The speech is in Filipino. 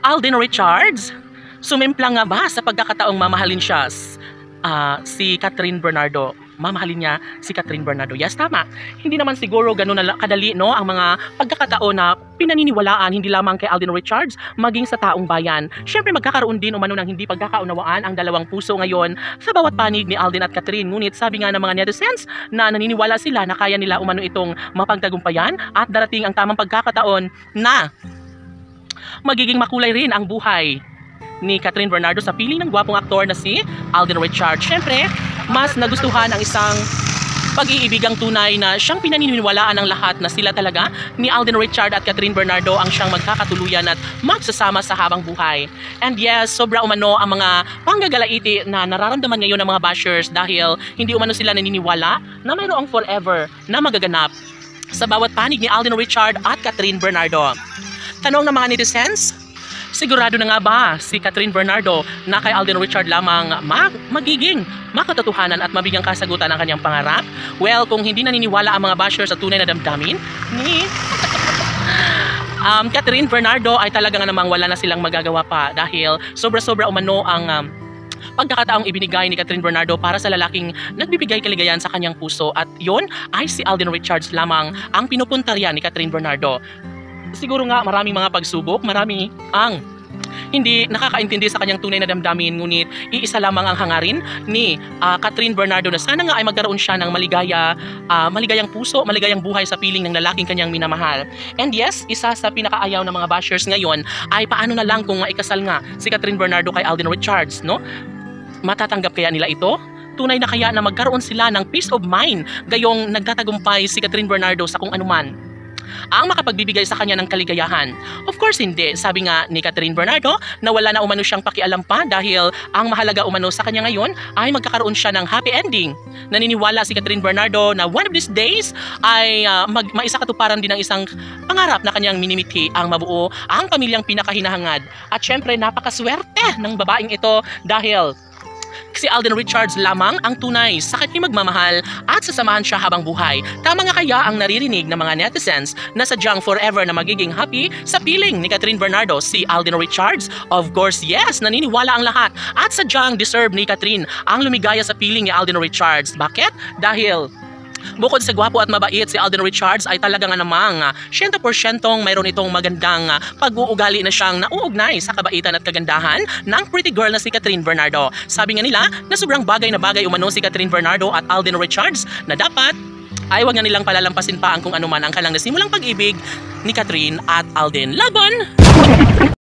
Alden Richards, sumimplang nga ba sa pagkakataong mamahalin siya si Catherine Bernardo? Mamahalin niya si Catherine Bernardo. Yes, tama. Hindi naman siguro ganun na kadali, no, ang mga pagkakataon na pinaniniwalaan hindi lamang kay Alden Richards, maging sa taong bayan. Siyempre magkakaroon din umano ng hindi pagkakaunawaan ang dalawang puso ngayon sa bawat panig ni Alden at Catherine. Ngunit sabi nga ng mga netizens na naniniwala sila na kaya nila umano itong mapagtagumpayan at darating ang tamang pagkakataon na magiging makulay rin ang buhay ni Catherine Bernardo sa piling ng gwapong aktor na si Alden Richards. Siyempre, mas nagustuhan ang isang pag-iibigang tunay na siyang pinaniniwalaan ng lahat na sila talaga ni Alden Richards at Catherine Bernardo ang siyang magkakatuluyan at magsasama sa habang buhay. And yes, sobra umano ang mga panggagalaiti na nararamdaman ngayon ng mga bashers dahil hindi umano sila naniniwala na mayroong forever na magaganap sa bawat panig ni Alden Richards at Catherine Bernardo. Tanong ng mga netizens, sigurado na nga ba si Catherine Bernardo na kay Alden Richards lamang magiging makatotohanan at mabigyang kasagutan ang kanyang pangarap? Well, kung hindi naniniwala ang mga bashers sa tunay na damdamin ni Catherine Bernardo, ay talaga nga namang wala na silang magagawa pa dahil sobra-sobra umano ang pagkakataong ibinigay ni Catherine Bernardo para sa lalaking nagbibigay kaligayahan sa kanyang puso, at yon ay si Alden Richards lamang ang pinupuntarya ni Catherine Bernardo. Siguro nga maraming mga pagsubok, marami ang hindi nakakaintindi sa kanyang tunay na damdamin, ngunit iisa lamang ang hangarin ni Catherine Bernardo na sana nga ay magkaroon siya ng maligayang puso, maligayang buhay sa piling ng lalaking kanyang minamahal. And yes, isa sa pinakaayaw ng mga bashers ngayon ay paano na lang kung maikasal nga si Catherine Bernardo kay Alden Richards, no? Matatanggap kaya nila ito? Tunay na kaya na magkaroon sila ng peace of mind gayong nagtatagumpay si Catherine Bernardo sa kung anuman ang makapagbibigay sa kanya ng kaligayahan? Of course hindi. Sabi nga ni Catherine Bernardo na wala na umano siyang pakialam pa dahil ang mahalaga umano sa kanya ngayon ay magkakaroon siya ng happy ending. Naniniwala si Catherine Bernardo na one of these days ay maisakatuparan din ng isang pangarap na kanyang minimithi, ang mabuo ang pamilyang pinakahinahangad. At syempre napakaswerte ng babaeng ito dahil si Alden Richards lamang ang tunay sa kanyang magmamahal at sasamahan siya habang buhay. Tama nga kaya ang naririnig ng mga netizens na sadyang forever na magiging happy sa piling ni Catherine Bernardo si Alden Richards? Of course, yes, naniniwala ang lahat at sadyang deserve ni Catherine ang lumigaya sa piling ni Alden Richards. Bakit? Dahil bukod sa gwapo at mabait, si Alden Richards ay talaga nga namang 100% mayroon itong magandang pag-uugali na siyang nauugnay sa kabaitan at kagandahan ng pretty girl na si Catherine Bernardo. Sabi nga nila na sobrang bagay na bagay umano si Catherine Bernardo at Alden Richards na dapat ay wag na nilang palalampasin pa ang kung anuman ang kalang nasimulang pag-ibig ni Catherine at Alden. Laban!